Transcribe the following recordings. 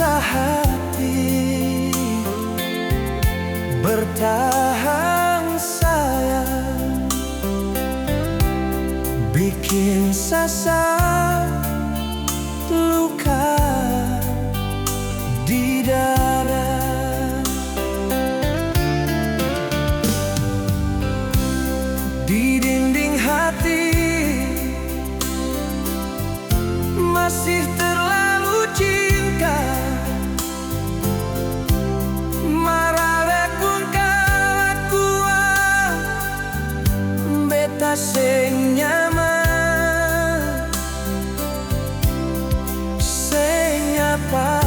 rasa hati bertahan sayang, bikin sasar luka di dada. Di dinding hati masih terlalu cinta, marale pun kalakuan beta sing nyaman, sing apa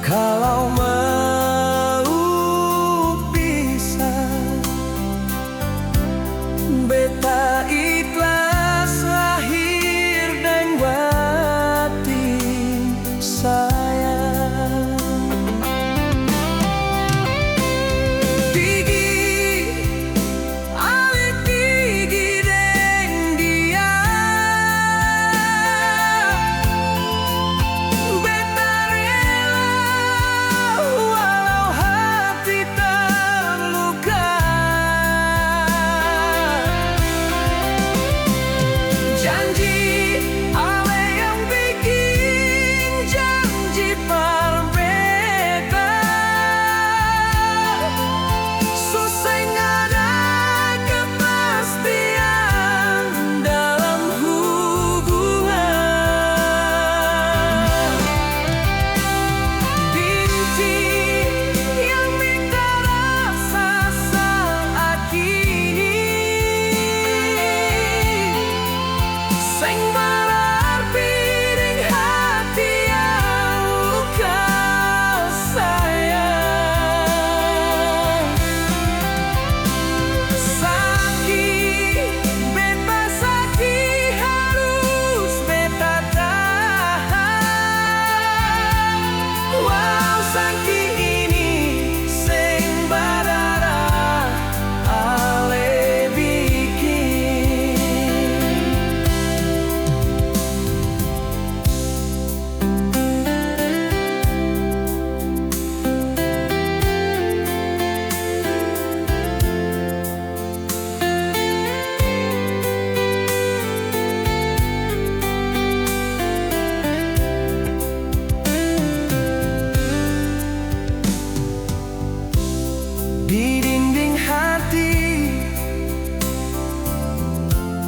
kalau mau pisah. Beta ikhlas lahir dan batin sayang. Tinggi awet tinggi deng dia, beta rela walau hati terluka. Janji ale yang bikin janji berbeda, susah ada kepastian dalam hubungan. Benci yang minta rasa saat ini, sing berarti ding hati yang luka sayang. Sakit beta sakit harus beta tahan. Wow, sakit ini sing berdarah ale bikin. Di dinding hati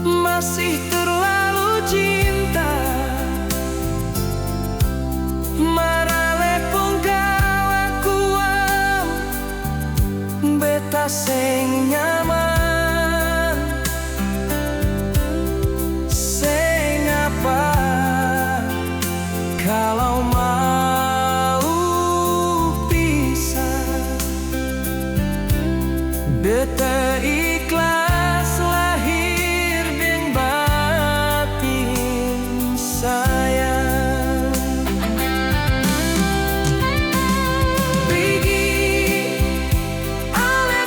masih terlalu cinta, marale pun kalakuan beta sing nyaman, sing apa kalau mau pisah. Beta ikhlas lahir dan batin sayang. Pergi ale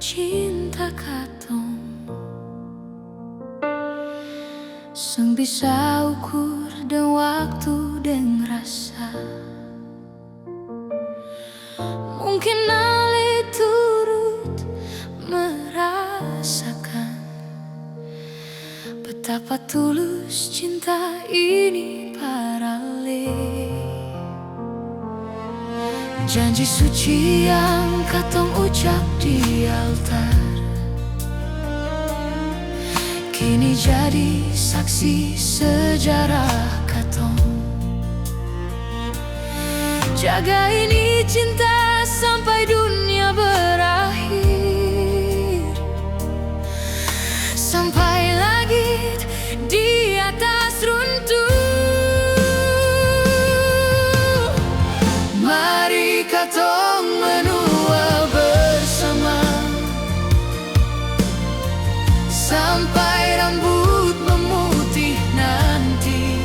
cinta katong, seng bisa ukur dan waktu dan rasa. Mungkin ale turut merasakan betapa tulus cinta ini parale. Janji suci yang katong ucap di altar kini jadi saksi sejarah katong. Jaga ini cinta sampai dunia berakhir, sampai langit di atas runtuh. Mari katong menua bersama sampai rambut memutih nanti.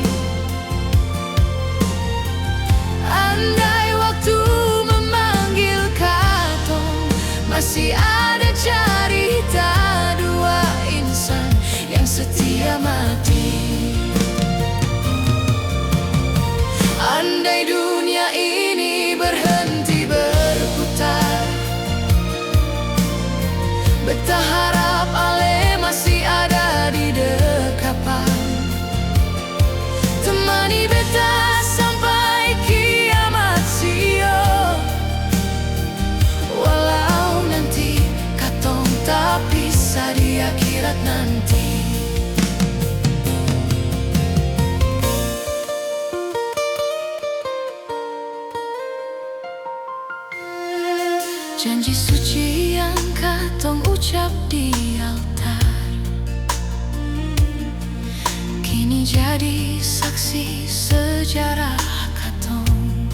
Andai waktu memanggil katong, masih ada cerita dua insan yang setia mati. Andai dunia ini berhenti berputar, beta harap ale masih ada di dekapan, temani beta sampai kiamat sio. Walau nanti katong tak bisa di akhirat nanti. Janji suci yang katong ucap di altar kini jadi saksi sejarah katong.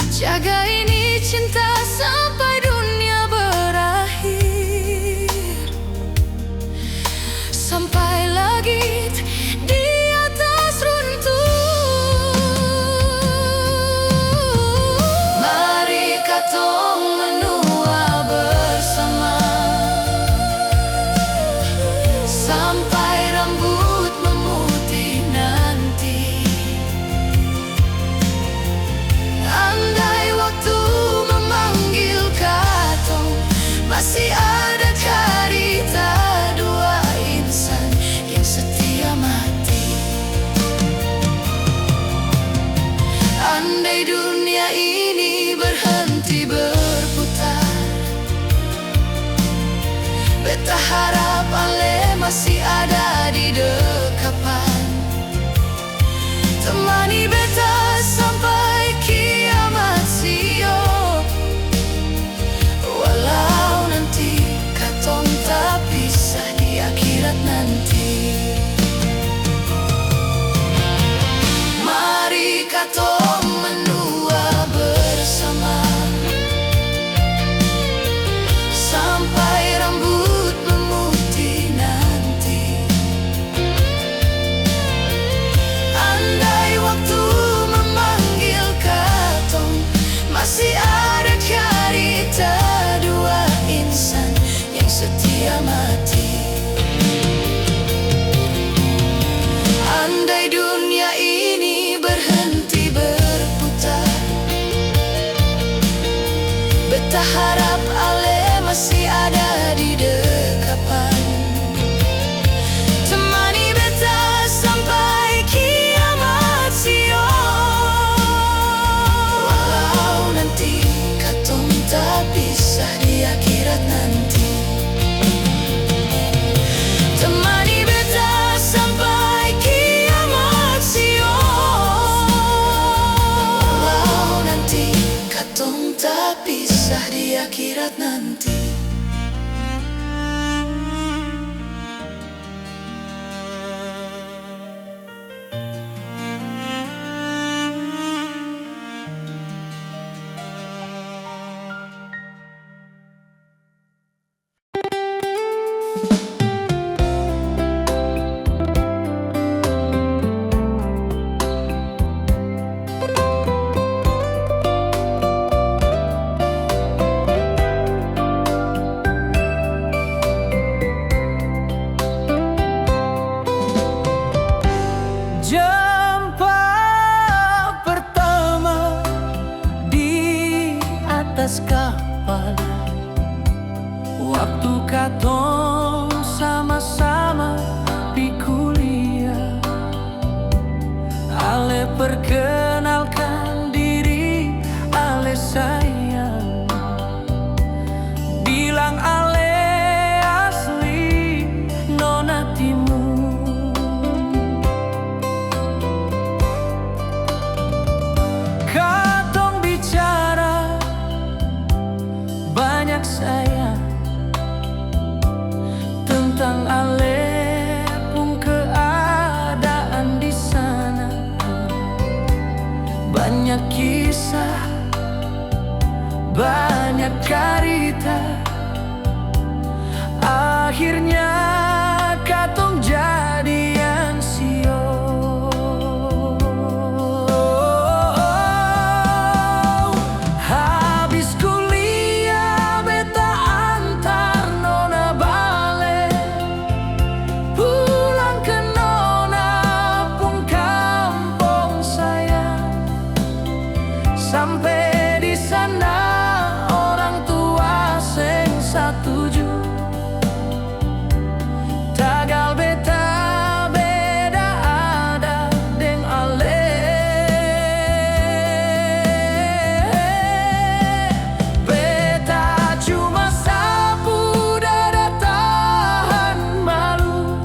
Jaga ini cinta sampai dunia berakhir, sampai langit di atas runtuh. Mari katong menua bersama sampai rambut memutih nanti. Andai waktu memanggil katong, masih ada cerita dua insan yang setia mati. Andai dunia ini berhenti berputar, beta harap ale masih ada di dekapan, temani beta sampai kiamat sio. Walau nanti katong tak bisa di akhirat nanti. Mari katong menua bersama sampai rambut memutih nanti. Andai waktu memanggil katong, masih ada cerita dua insan yang setia mati. Andai dunia ini berhenti berputar, beta harap ale masih ada di dekapan, temani beta sampai kiamat sio. Walau nanti katong tak bisa di akhirat nanti, temani beta sampai kiamat sio. Walau nanti katong tak bisa di akhirat nanti. katong sama-sama di kuliah. Ale perkenalkan diri, ale sayang. Bilang ale asli nona timur. Katong bicara banyak sayang tentang ale pun keadaan di sana. Banyak kisah, banyak cerita. Akhirnya katong jadian sio. Habis kuliah beta antar nona balik, pulang ke nona pun kampung sayang. Sampai di sana orang tua seng setuju. Tagal beta beda adat deng ale. Beta cuma sapu dada tahan malu,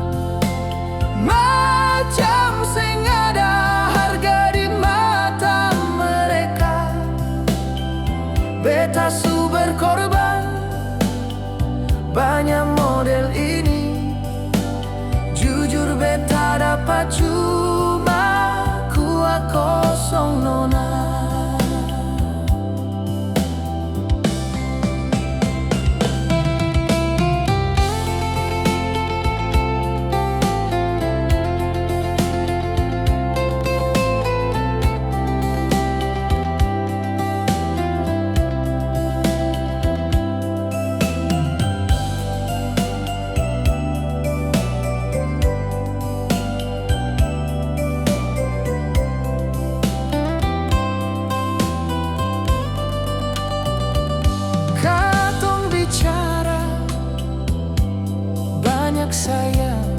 macam seng ada harga di mata mereka. Beta su berkorban banyak model ini. Jujur beta dapat cuma kuah kosong nona. Katong bicara banyak sayang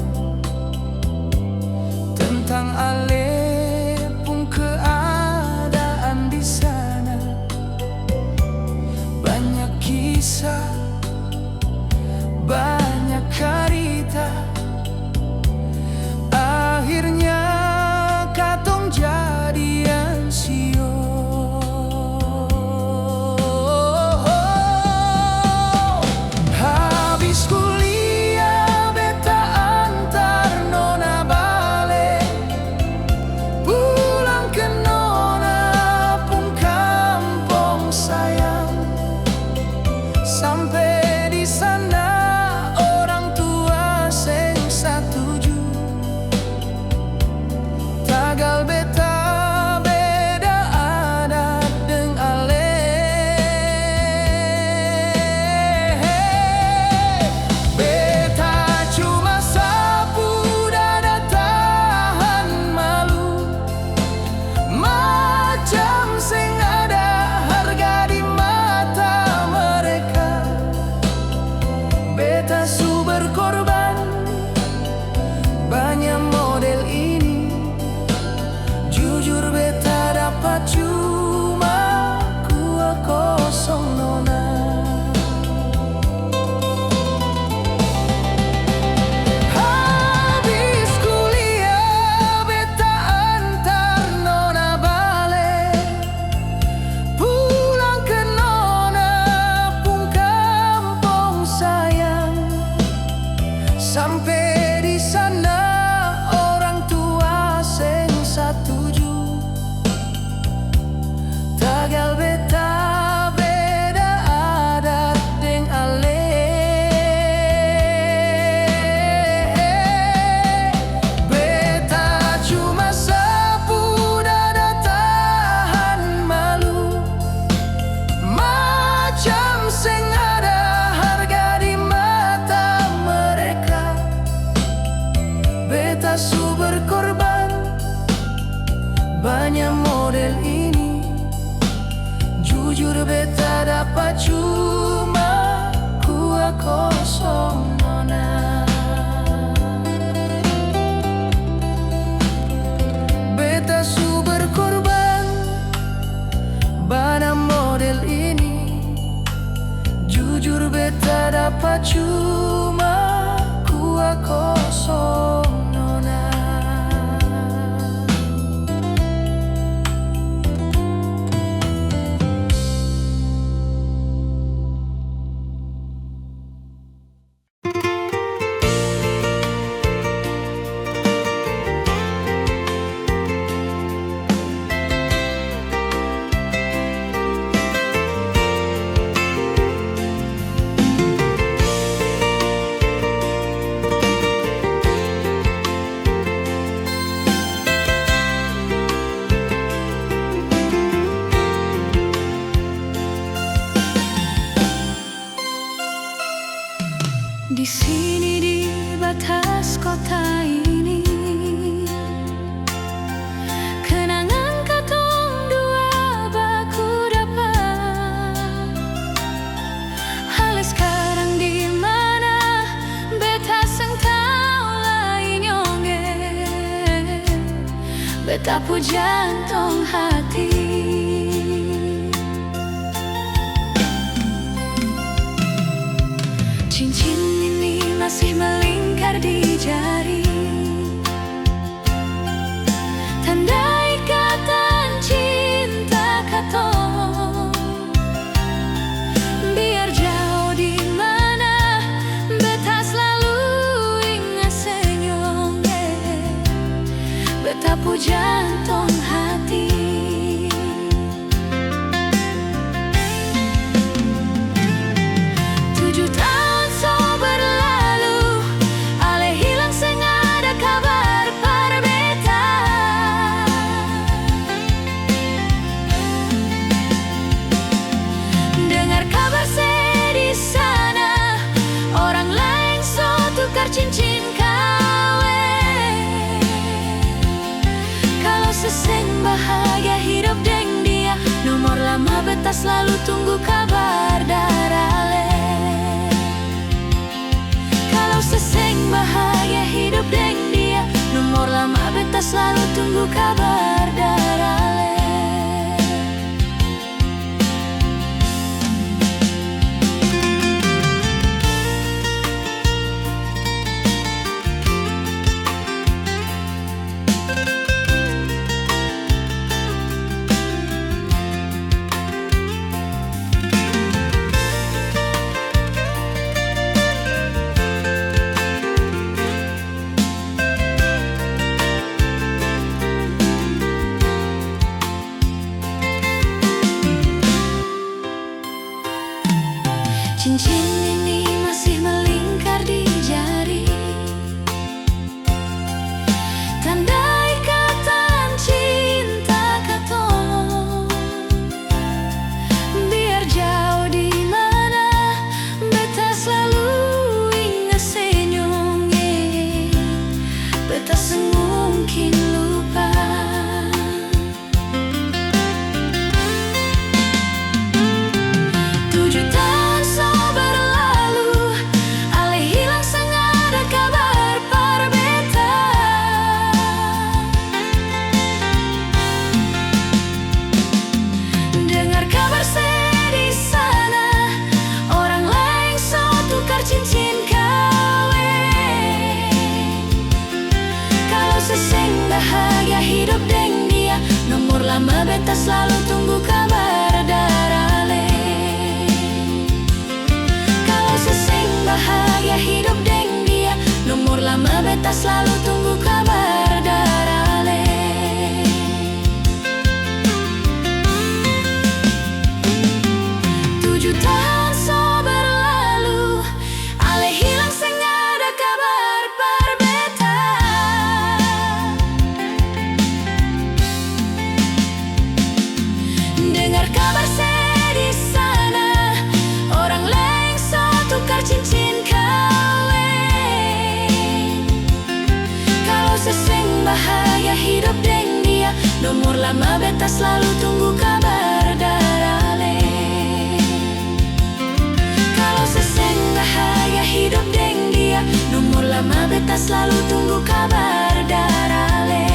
tentang ale pun keadaan di sana. Banyak kisah, banyak cerita. Akhirnya katong jadian sio. Habis kuliah beta antar nona balik, pulang ke nona pun kampung sayang. Sampai di sana orang tua seng setuju. Tagal beta beda adat deng ale. Beta cuma sapu dada tahan malu, macam seng ada harga di mata mereka. Beta su berkorban banyak model ini. Jujur beta dapat cuma kuah kosong nona. Habis kuliah beta antar nona balik, pulang ke nona pun kampung sayang. Sampai di sana orang tua seng setuju. Tagal beta beda adat deng ale. Beta cuma sapu dada tahan malu, macam seng ada harga di mata mereka. Beta su berkorban banyak model ini. Jujur beta dapat cuma kuah kosong. beta dapat cuma kuah kosong nona. Di sini di batas kota ini, kenangan katong dua baku dapat. Hal sekarang di mana beta seng tau lain nyonge, beta pu jantung hati. Cincin ini masih melingkar di jari, tanda ikatan cinta katong. Biar jauh di mana, beta selalu ingat senyum, beta pu jantung hati. 7 tahun so berlalu, ale hilang seng ada kabar par beta. Dengar kabar sedih sana, orang lain so tukar cincin kawin. Kalau seseng bahagia hidup deng dia, nomor lama beta selalu tunggu kabar dari ale. Seseng bahagia hidup deng dia, nomor lama beta selalu tunggu kabar dari ale. Cincin ini masih melingkar di jari, tanda ikatan cinta katong. Biar jauh di mana, beta selalu ingat senyumnya, beta semungkin lupa. 7 tahun so berlalu, ale hilang seng ada kabar par beta. Dengar kabar sedih sana, orang lain so tukar cincin kawin. Kalau seseng bahagia hidup deng dia, nomor lama beta selalu tunggu kabar dari ale. Bahagia hidup deng dia, nomor lama beta selalu tunggu kabar dari ale. 7 tahun so berlalu, ale hilang seng ada kabar par beta. Dengar kabar sedih sana, orang lain so tukar cincin kawin. Kalau seseng bahagia hidup deng dia, nomor lama beta selalu tunggu kabar dari ale. Kalau seseng bahagia hidup deng dia, nomor lama beta selalu tunggu kabar dari ale.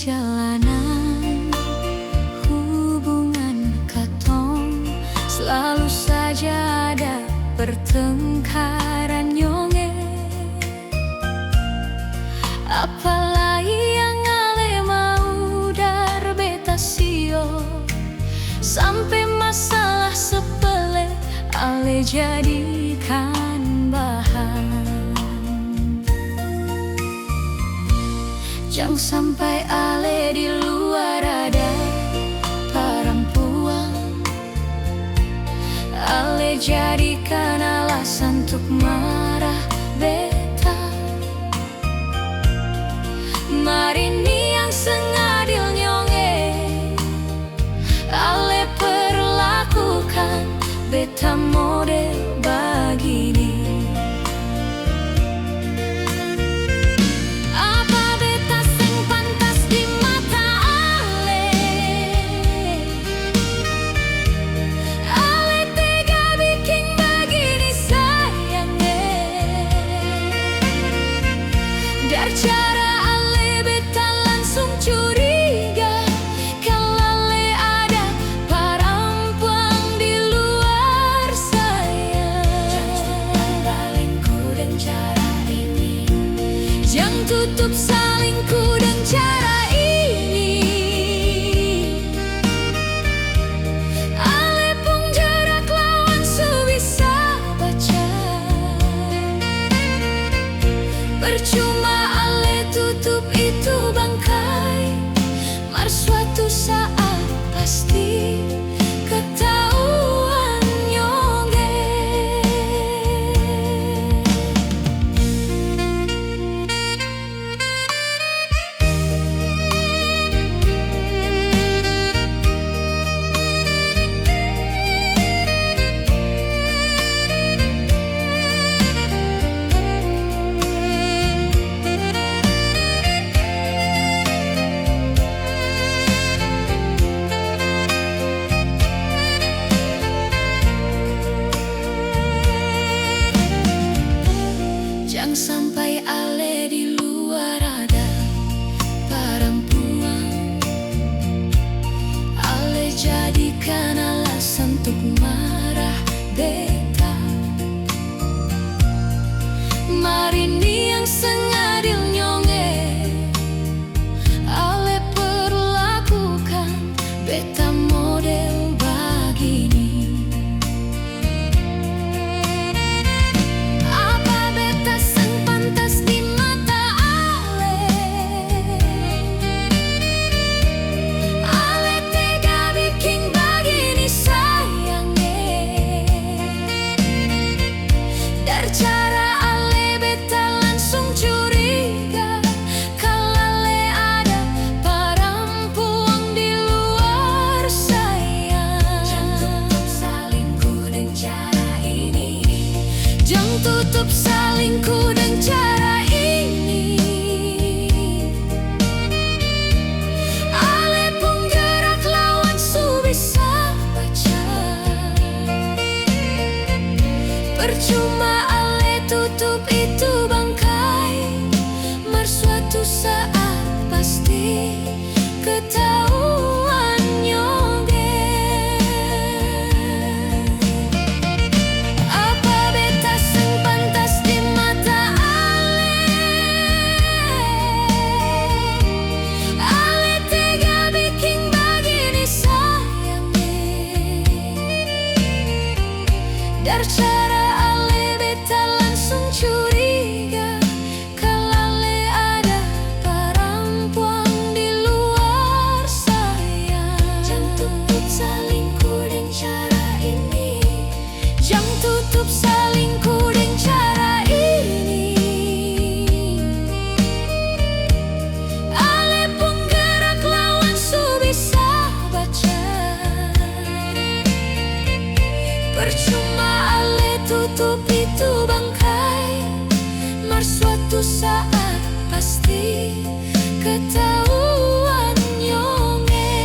perjalanan hubungan katong, selalu saja ada pertengkaran nyonge. Apalagi yang ale mau dar beta sio, sampai masalah sepele ale jadikan bahan. Jangan sampai ale di luar ada perempuan, ale jadikan alasan untuk marah beta. Mari ni yang sengadil nyonge, ale perlakukan beta model begini. Apa beta sing pantas di mata ale? Ale tega bikin begini sayangnya. Dari cara ale beta langsung curiga kalau ale ada perempuan di luar saya. Jangan tutup salingku dengan cara ini. Ale pun jarak lawan su bisa baca. Percuma ale tutup itu bangkai, mar suatu saat pasti ketahuan nyonge. Jangan sampai ale di luar ada perempuan, ale jadikan alasan untuk marah beta. Mari ni yang sengadil nyonge, ale perlakukan beta model begini. Apa beta sing pantas di mata ale? Ale tega bikin begini sayangnya. Dari cara ale beta langsung curiga kalau ale ada perempuan di luar saya. Jangan tutup salingku dengan cara ini. Jangan tutup salingku dengan cara ini. Ale pun gerak lawan su bisa baca. Percuma ale tutup itu bangkai, mar suatu saat pasti ketahuan nyonge. Apa beta sing pantas di mata ale? Ale tega bikin begini sayangnya. Dari cara ale beta langsung curiga kalau ale ada perempuan di luar saya. Jangan tutup salingku dengan cara ini. Jangan tutup salingku dengan cara ini. Ale pun gerak lawan su bisa baca. Percuma ale tutup itu bangkai, mar suatu saat pasti ketahuan nyonge.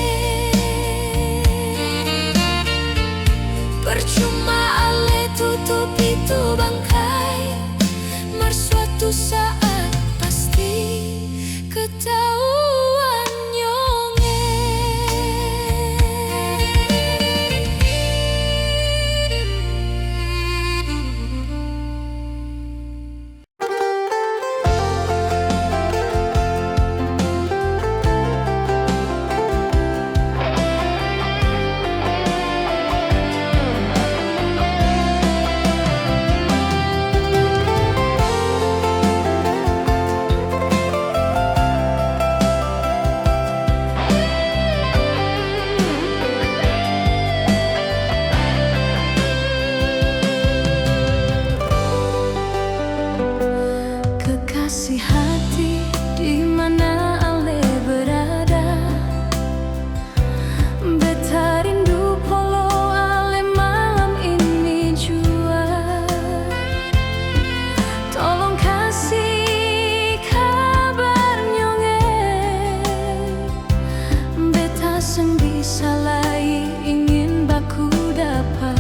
salai ingin baku dapat.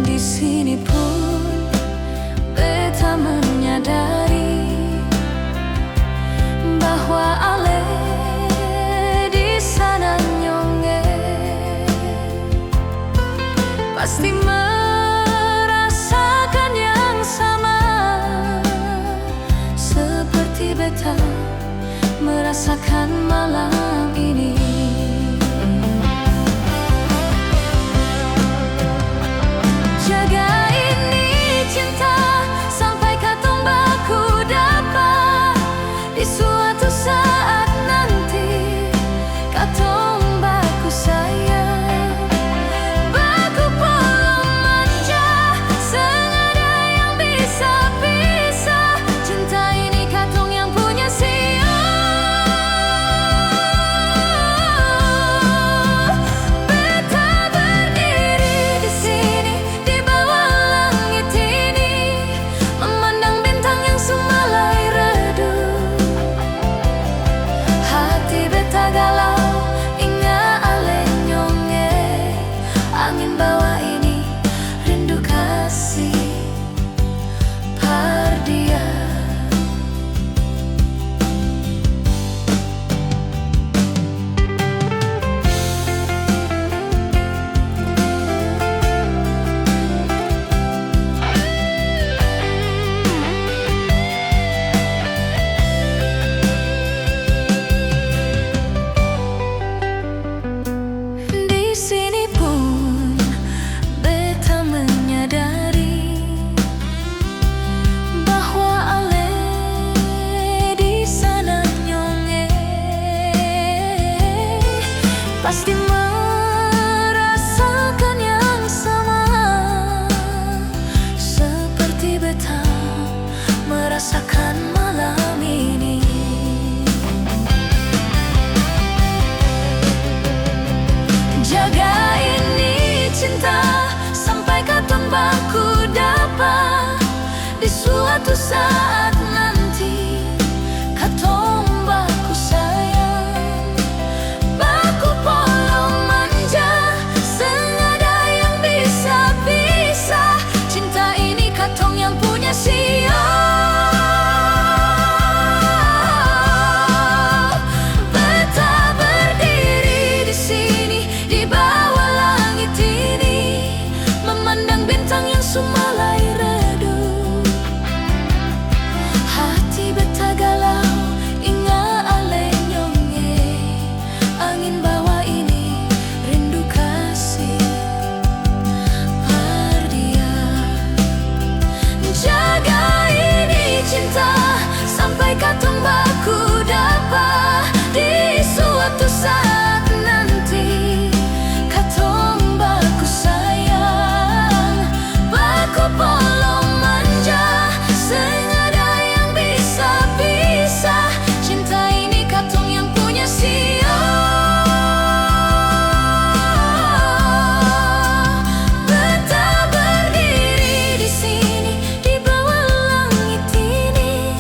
Di sini pun beta menyadari bahwa ale di sana nyonge pasti merasakan yang sama seperti beta merasakan malam ini. Jaga ini cinta sampai katong baku dapat. Di suatu saat nanti katong baku sayang, baku polong manja, sengaja yang bisa pisah. Cinta ini katong yang punya siang. Beta berdiri di sini di bawah langit ini, memandang bintang yang sumalai redup. Hati beta galau, ingat ale nyonge, angin bawa ini rindu kasih pardia. Di sini pun beta menyadari bahwa ale di sana nyonge pasti merasakan yang sama seperti beta merasakan malam ini. Jaga ini cinta sampai katong baku dapat. Di suatu saat nanti katong baku sayang, baku polong manja, sengaja yang bisa pisah. Cinta ini katong yang punya siang. Beta berdiri di sini di bawah langit ini, memandang bintang yang sumalai redup. Hati beta galau, ingat ale nyonge, angin bawa ini rindu kasih pardia. Jaga ini cinta sampai katong baku dapat. Di suatu saat nanti katong baku sayang, baku polong manja, sengaja yang bisa pisah. Cinta ini katong yang punya siang. Beta berdiri di sini di bawah langit ini,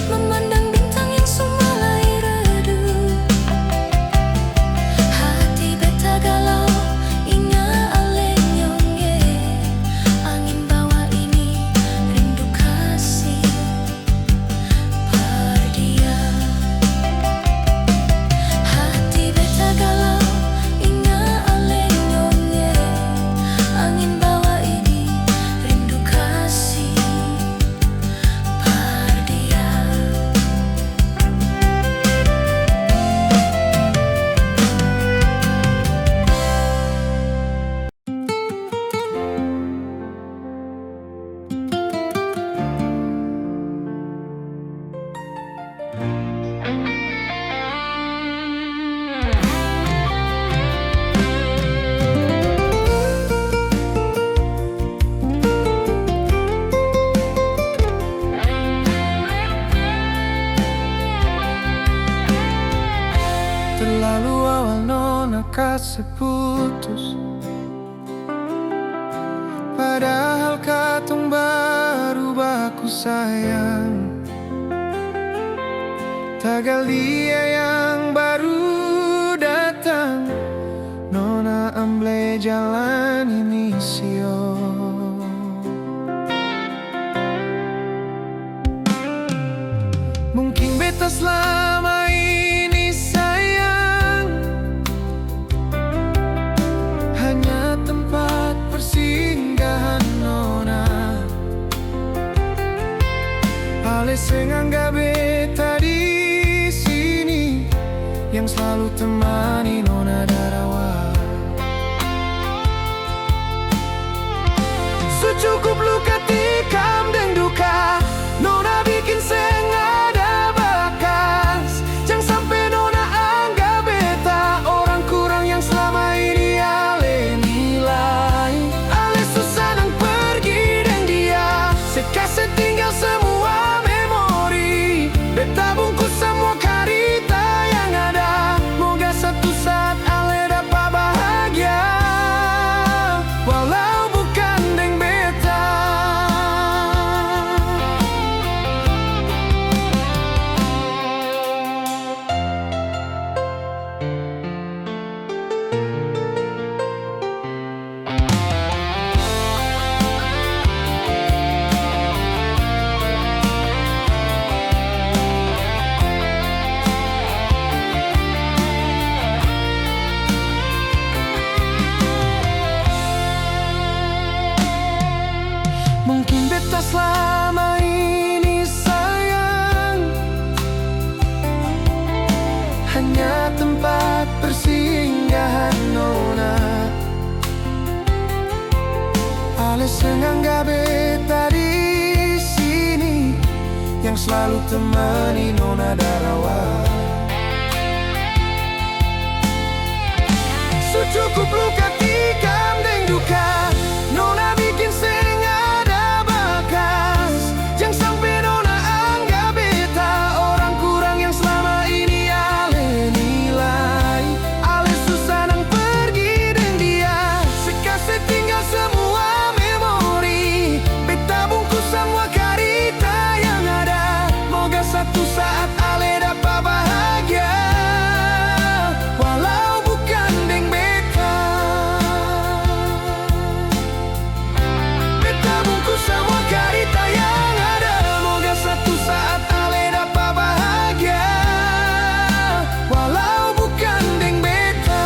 memandang bintang yang sumalai redup. Hati beta galau, ingat ale nyonge, angin bawa ini rindu kasih pardia. Hati beta galau, ingat ale nyonge, angin bawa ini rindu kasih pardia. Terlalu awal nona kasih putus, padahal katong baru baku sayang. tagal dia yang baru datang, nona amble jalan ini sio. Mungkin beta selama ini sayang hanya tempat persinggahan nona. Ale senggangga beta di sini yang selalu temani nona darawa. Secukup luka tikam dan duka, nona bikin ada bakas. Jangan sampai nona anggap beta orang kurang yang selama ini ale nilai. Ale susah dan pergi dan dia sekasih tinggal semua memori. Beta bungkus semua karita yang ada, moga satu saat ale dapat bahagia, walau bukan deng beta. Mungkin beta selama ini sayang hanya tempat persinggahan nona. Ale senggangga beta di sini yang selalu temani nona darawa. Secukup luka tikam dan duka, nona bikin ada bakas. Jangan sampai nona anggap beta orang kurang yang selama ini ale nilai. Ale susah dan pergi dan dia sekasih tinggal semua memori. Beta bungkus semua karita yang ada, moga satu saat ale dapat bahagia, walau bukan deng beta. Beta bungkus semua karita yang ada, moga satu saat ale dapat bahagia, walau bukan deng beta.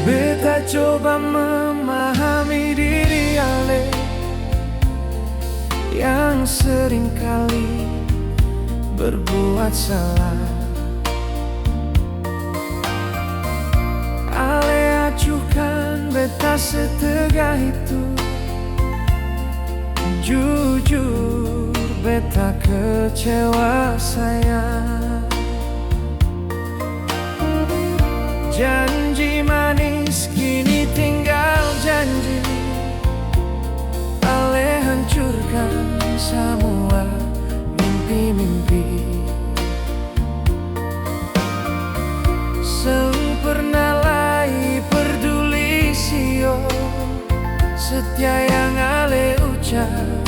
Beta coba memahami diri ale yang seringkali berbuat salah. Ale acuhkan beta setegah itu, jujur beta kecewa sayang. Janji manis kini tinggal janji, ale hancurkan semua mimpi-mimpi. Sempurnalai peduli sio, setia yang ale ucap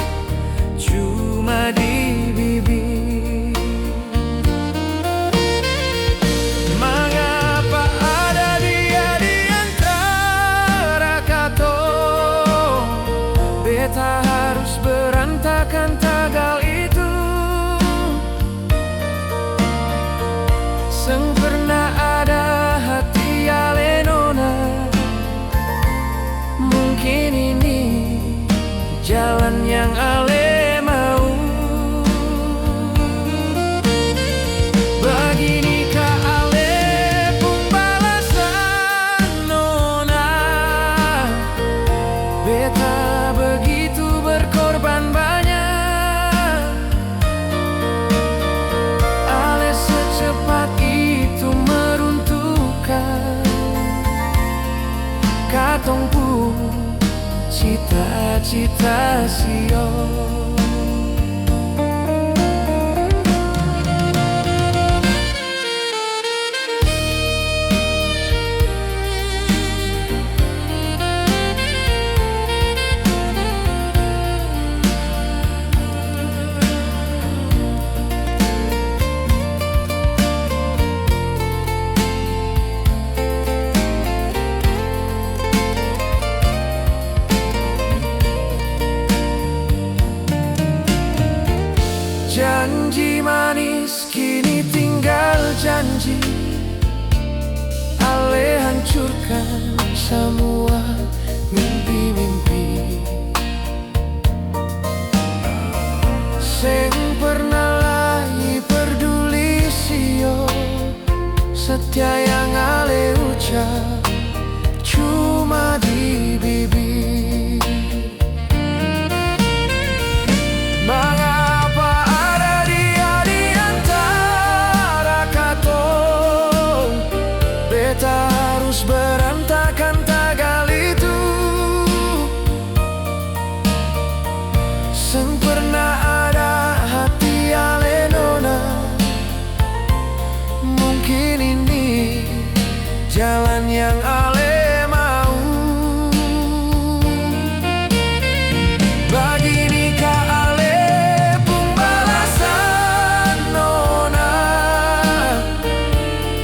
cuma di bibir. Mengapa ada dia di antara kato? Beta harus berantakan tak cita sio. Janji manis kini tinggal janji, Ale hancurkan semua mimpi-mimpi sing pernah lagi peduli sio. Setia yang Ale ucap cuma di bibir. Mengapa ada dia di antara katong? Beta harus berantakan tagal itu. Seng pernah ada hati ale nona. Mungkin ini jalan yang ale mau. Begini kah ale pun balasan nona.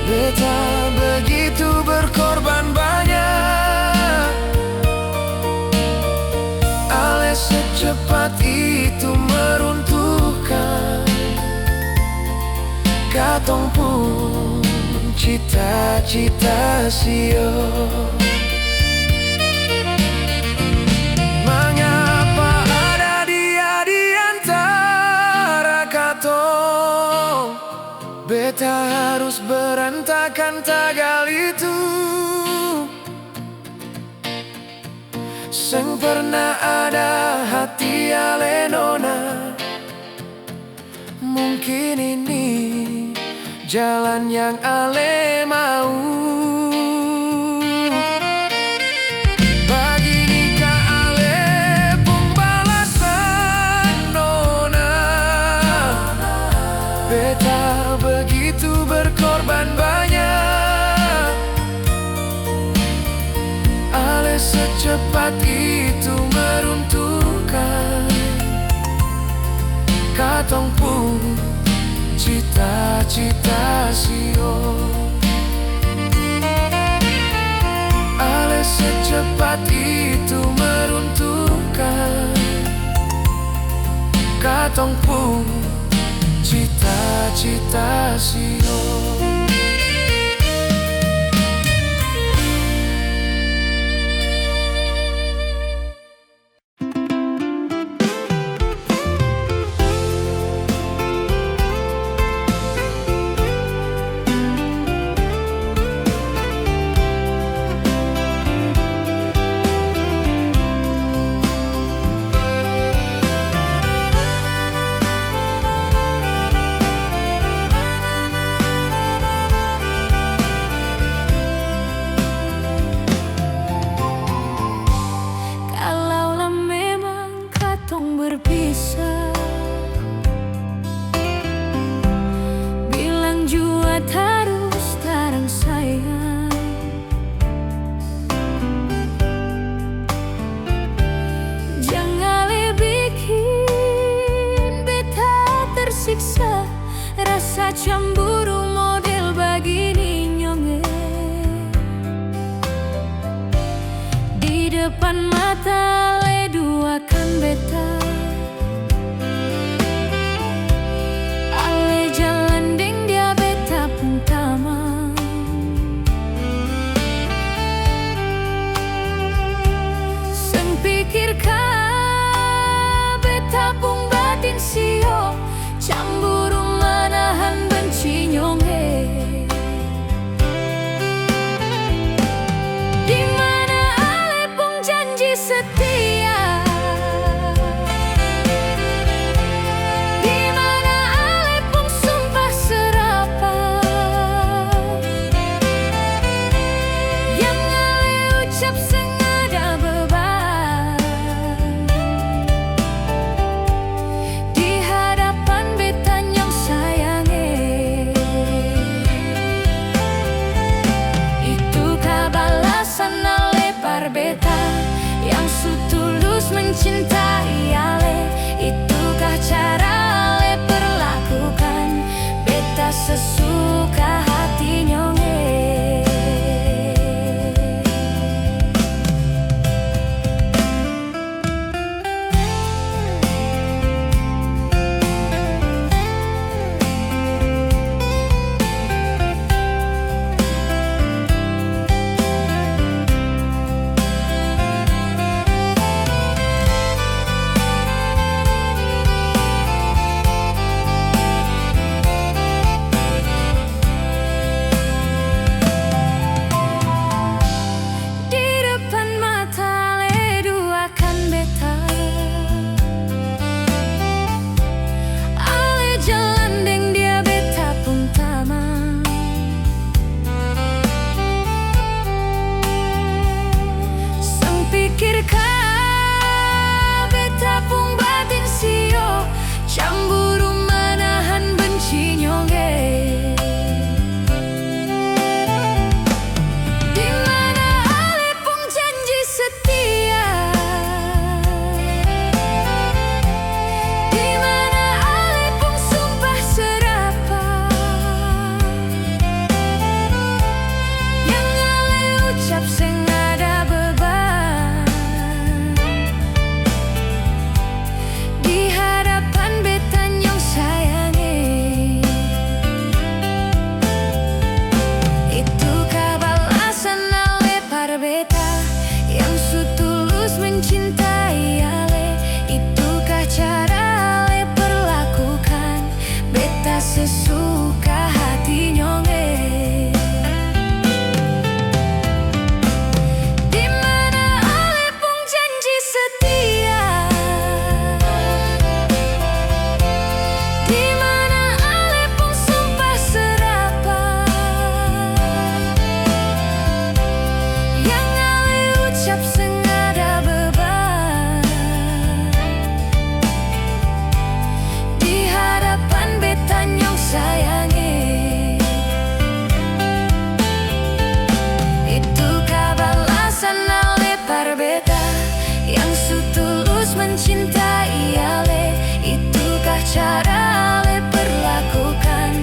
Beta begitu berkorban banyak. Ale secepat itu meruntuhkan katong pun cita-cita sio. Mengapa ada dia di antara katong? Beta harus berantakan tagal itu. Seng pernah ada hati ale nona. Mungkin ini jalan yang ale mau. Begini kah ale pun balasan nona. Beta begitu berkorban banyak. Ale secepat itu meruntuhkan katong pun cita-cita sio. Ale secepat itu meruntuhkan katong pun cita-cita sio. Kalaulah memang katong berpisah, bilang jua harus tarang sayang. Jangan bikin beta tersiksa. Rasa cemburu model begini nyonge. Di depan mata le duakan beta. Ale jalan deng dia beta pun tamang. Seng pikirkan beta pun batin sio. Cemburu manahan benci nyonge. Di mana ale pun janji mencintai ale. Itukah cara ale perlakukan beta sesuka hati nyonge. Mencintai ale, itukah cara ale perlakukan beta sesuka hati nyonge. Dimana ale pun janji setia, dimana ale pun sumpah serapah, yang ale ucap sengaja beban di hadapan beta nyong sayangi. Itukah balasan ale par beta yang sutulus mencintai ale. Itukah cara ale perlakukan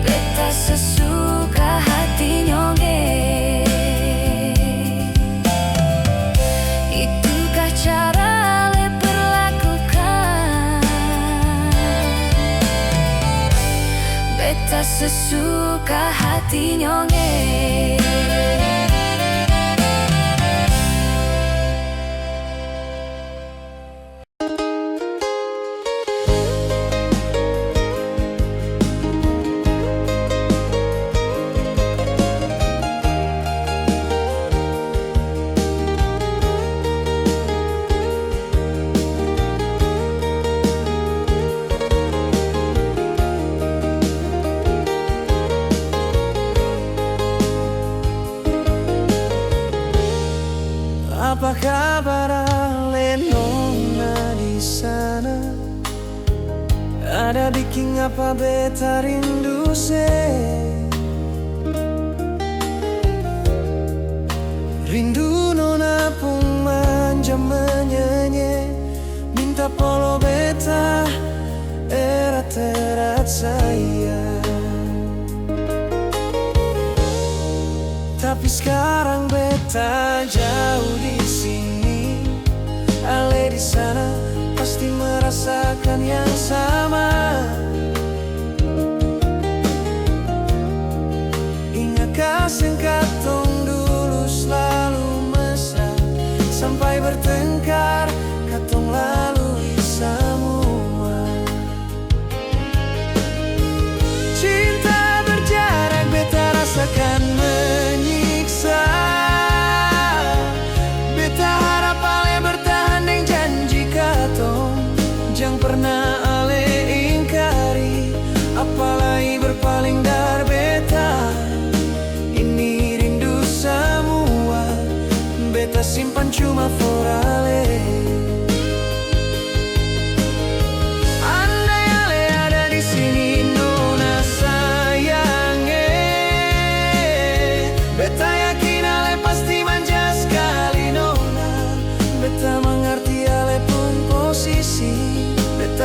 beta sesuka hati nyonge. Itukah cara ale perlakukan beta sesuka hati nyonge. Apa kabar ale nona di sana? Ada bikin apa beta rindu se? Rindu nona pun manja menyenye, minta polo beta erat-erat sayang. Tapi sekarang beta jauh di sini, ale di sana pasti merasakan yang sama. Ingatkah sengkatong dulu selalu mesra, sampai bertengkar katong lalui semua. Cinta berjarak beta rasakan menyiksa. Beta harap ale bertahan deng janji katong, jangan pernah ale ingkari, apalagi berpaling dari beta. Ini rindu semua beta simpan cuma for ale. Andai ale ada di sini nona sayange, beta yakin ale pasti manja sekali nona. Beta mengerti ale pun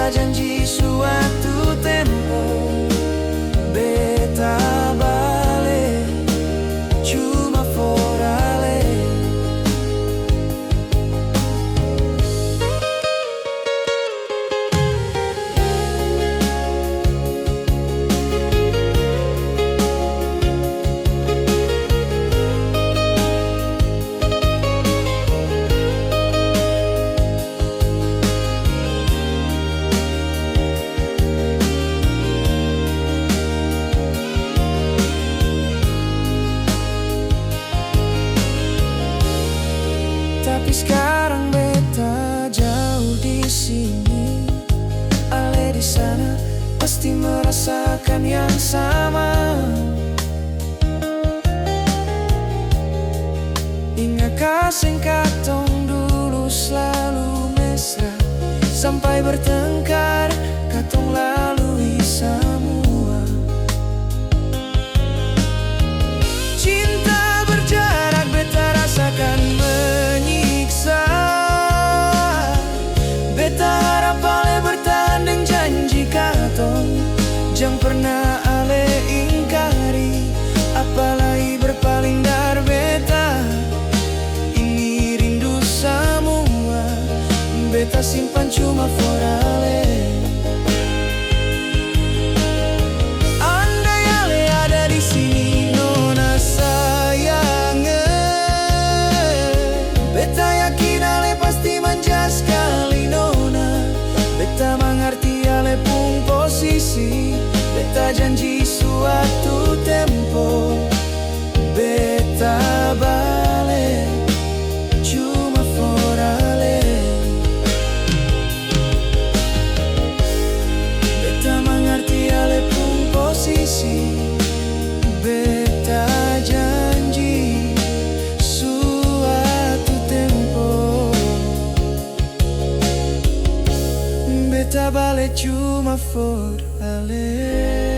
beta janji suatu tempo, beta bale cuma for ale. Tapi sekarang beta jauh di sini, ale di sana pasti merasakan yang sama. Ingat kasih katong dulu selalu mesra, sampai bertengkar katong lalui semua. Cinta berjarak beta rasakan menyiksa, beta harap ale bertahan dengan janji katong, jangan pernah ale ingkari, apalagi berpaling dari beta. Ini rindu semua, beta simpan cuma for ale. Andai ale ada di sini nona sayangnya, beta yakin ale pasti manja sekali nona. Beta mengerti ale pun posisi, beta janji suatu tempo, beta bale cuma for ale. Beta mengerti ale pun posisi, beta janji suatu tempo, beta bale cuma for ale.